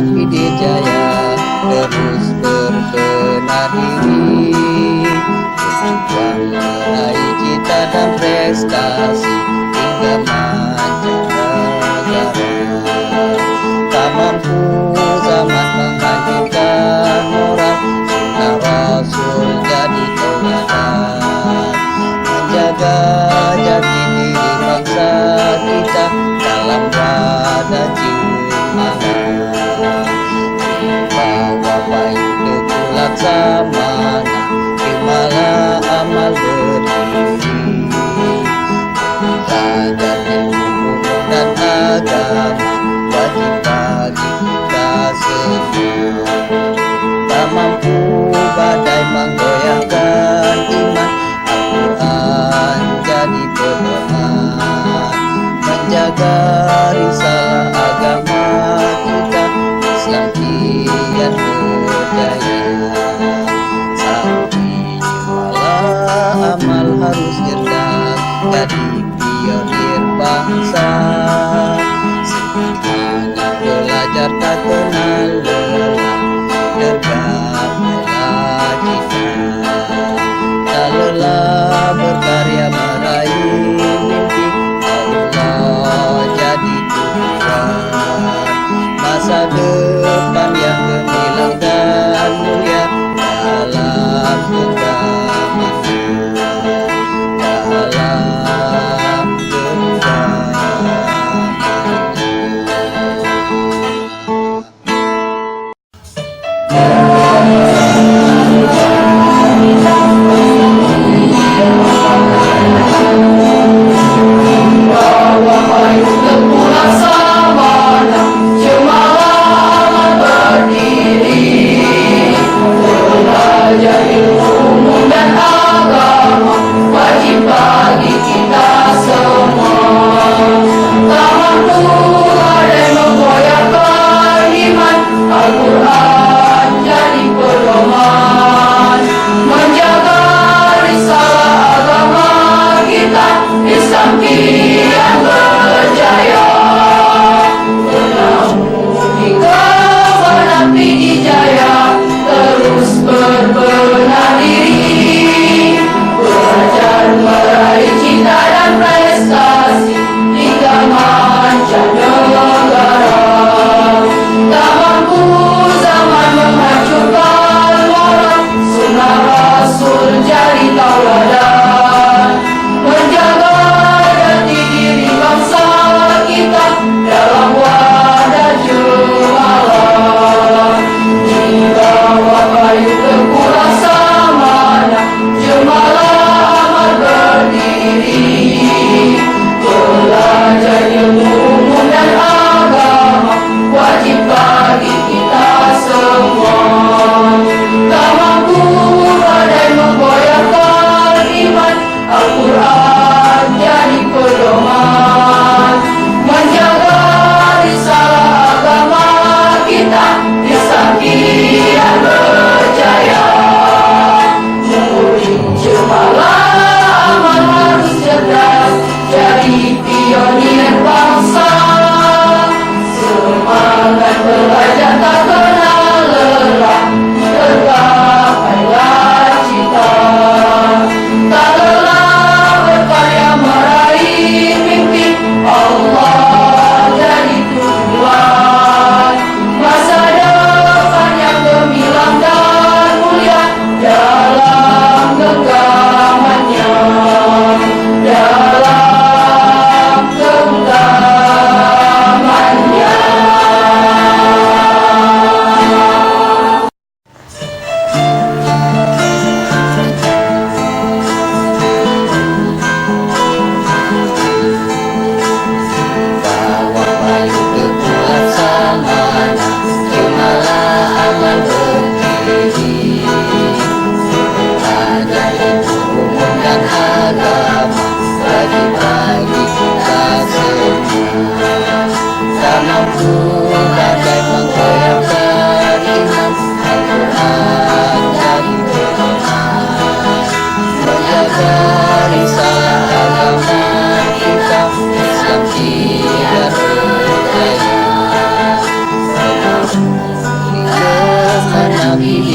pidijaya terus berbenah diri, berjuang meraih cita dan prestasi hingga mancanegara. Tak mampu zaman menghancurkan moral, sunnah Rasul jadi tauladan, menjaga jati diri bangsa kita dalam wadah jumalah. Bawa baik teguh laksamana, terimalah amal berdiri, belajar ilmu dan agama wajib bagi kita semua. Tak mampu badai menggoyahkan iman, Al-Quran jadi pedoman, menjaga risalah agama kita, Islam kian berjaya. Sampai malah amal harus cerdas, jadi pionir bangsa. Semangat belajar tak kenal lelah, tergapailah cita. Tak lelah berkarya meraih mimpi, Allah jadi tujuan. Masa depan yang gemilang dan mulia dalam genggaman, dalam genggamannya. Happy